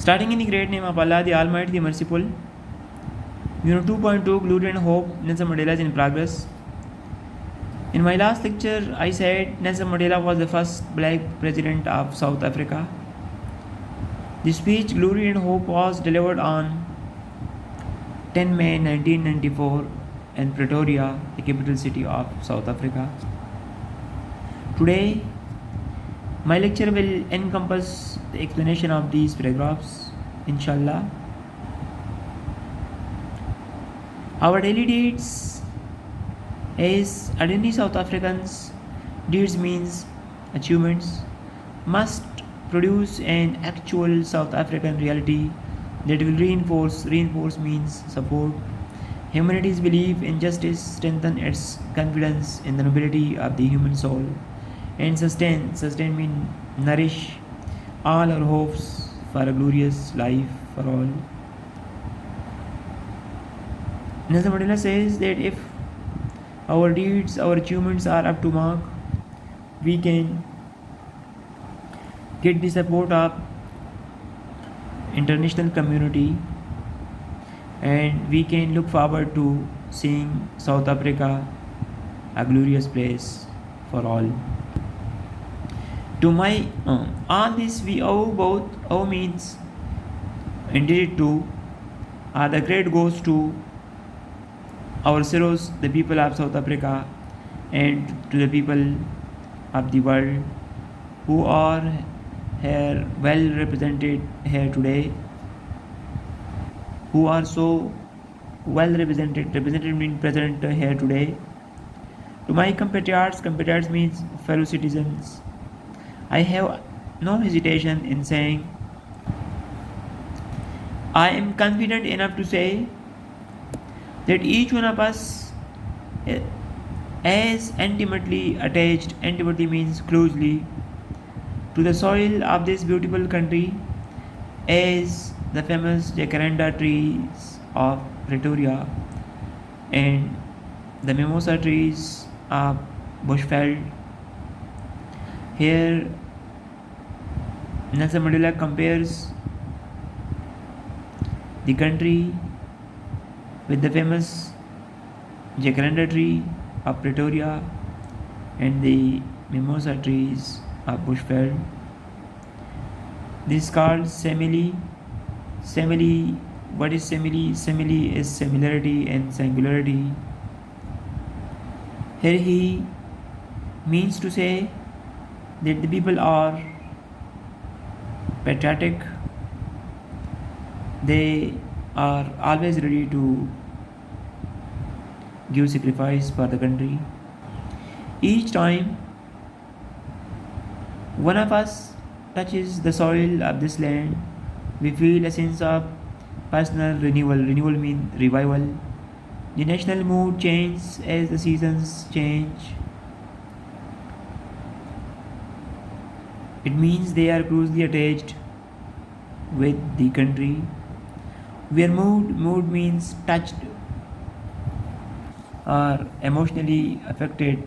Starting in the great name of Allah, the Almighty, the Merciful. 2.2 Glory and Hope, Nelson Mandela is in progress. In my last lecture, I said Nelson Mandela was the first black president of South Africa. The speech Glory and Hope was delivered on 10 May 1994 in Pretoria, the capital city of South Africa. Today, my lecture will encompass the explanation of these paragraphs, inshallah. Our daily deeds as ordinary South Africans, deeds means achievements, must produce an actual South African reality that will reinforce means support humanity's belief in justice, strengthen its confidence in the nobility of the human soul, and sustain mean nourish all our hopes for a glorious life for all. Nelson Mandela says that if our deeds, our achievements are up to mark, we can get the support of international community and we can look forward to seeing South Africa a glorious place for all. To my all this we owe both means indebted to the credit goes to our heroes, the people of South Africa, and to the people of the world who are here well represented here today, who are so well represented being present here today. To my compatriots means fellow citizens, I have no hesitation in saying I am confident enough to say that each one of us is intimately attached, intimately means closely, to the soil of this beautiful country as the famous jacaranda trees of Pretoria and the mimosa trees of Bushveld. Here Nelson Mandela compares the country with the famous jacaranda tree of Pretoria and the mimosa trees of Bushveld. This is called simile. Simile, what is simile? Simile is similarity and singularity. Here he means to say that the people are patriotic, they are always ready to give sacrifice for the country. Each time one of us touches the soil of this land, we feel a sense of personal renewal. Renewal means revival. The national mood changes as the seasons change. It means they are closely attached with the country. Where mood means touched or emotionally affected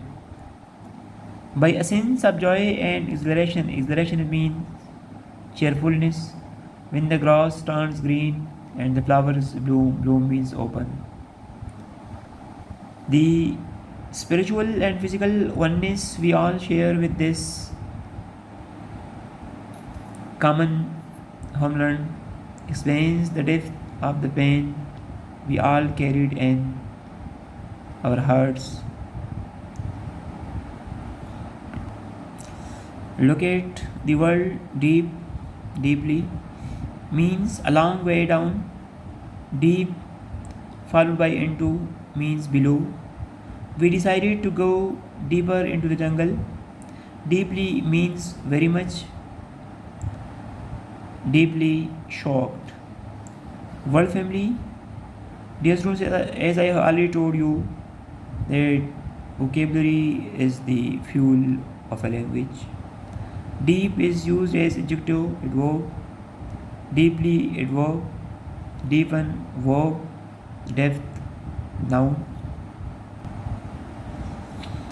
by a sense of joy and exhilaration. Exhilaration means cheerfulness. When the grass turns green and the flowers bloom means open. The spiritual and physical oneness we all share with this common homeland explains the depth of the pain we all carried in our hearts. Look at the world deeply means a long way down. Deep followed by into means below. We decided to go deeper into the jungle. Deeply means very much. Deeply shocked. World family, dear students, as I have already told you that vocabulary is the fuel of a language. Deep is used as adjective, it verb. Deeply, it verb. Deepen, verb. Depth, noun.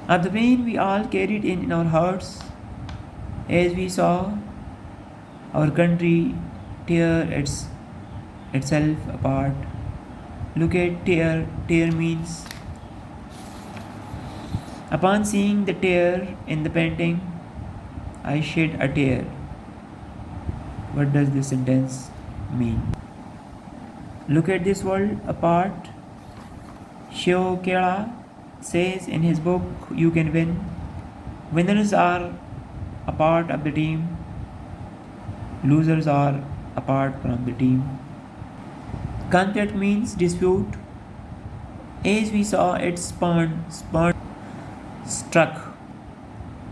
Of the pain we all carried in our hearts as we saw our country tear itself apart. Look at tear. Tear means upon seeing the tear in the painting, I shed a tear. What does this sentence mean? Look at this world apart. Shio Kera says in his book, You Can Win. Winners are a part of the team, losers are apart from the team. Conflict means dispute. As we saw, it spurned, struck,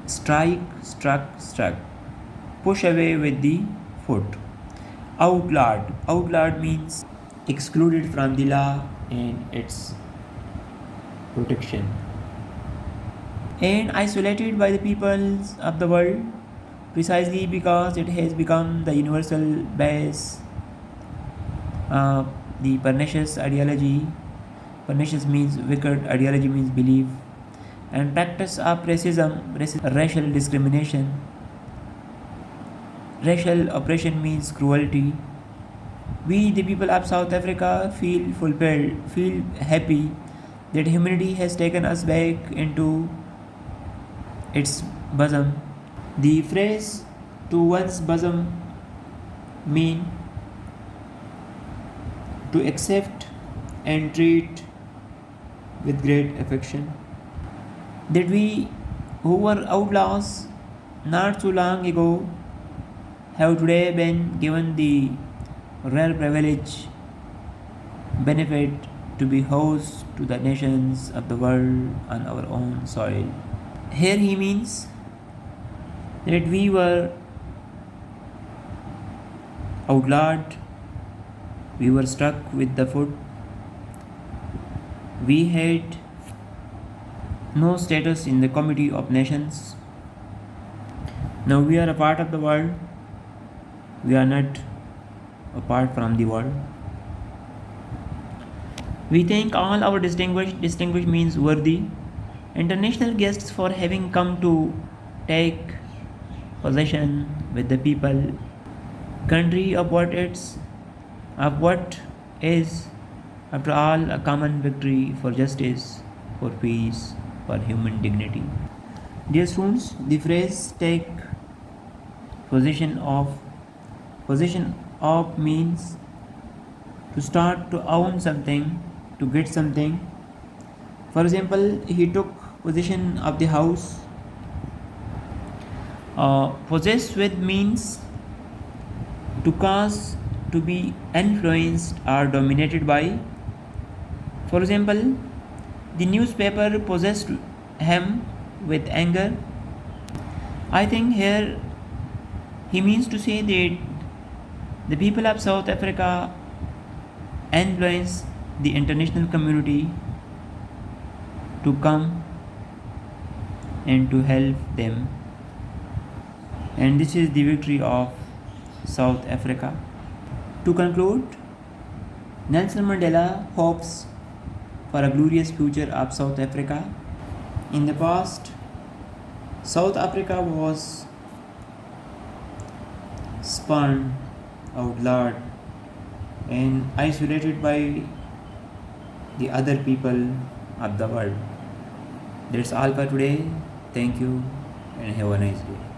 strike, struck. Push away with the foot. Outlawed. Outlawed means excluded from the law and its protection. And isolated by the peoples of the world precisely because it has become the universal base. The pernicious ideology, pernicious means wicked, ideology means belief, and practice of racism, racial discrimination. Racial oppression means cruelty. We, the people of South Africa, feel fulfilled, feel happy that humanity has taken us back into its bosom. The phrase to one's bosom mean to accept and treat with great affection. That we who were outlaws not so long ago have today been given the rare privilege, benefit to be host to the nations of the world on our own soil. Here he means that we were outlawed, we were struck with the foot, we had no status in the Committee of Nations. Now we are a part of the world, we are not apart from the world. We thank all our distinguished means worthy international guests for having come to take possession with the people, country of what is, after all, a common victory for justice, for peace, for human dignity. Dear students, the phrase take possession of means to start to own something, to get something. For example, he took possession of the house. Possess with means to cause, to be influenced or dominated by. For example, the newspaper possessed him with anger. I think here he means to say that the people of South Africa influence the international community to come and to help them. And this is the victory of South Africa. To conclude, Nelson Mandela hopes for a glorious future of South Africa. In the past, South Africa was spurned, outlawed, and isolated by the other people of the world. That's all for today. Thank you and have a nice day.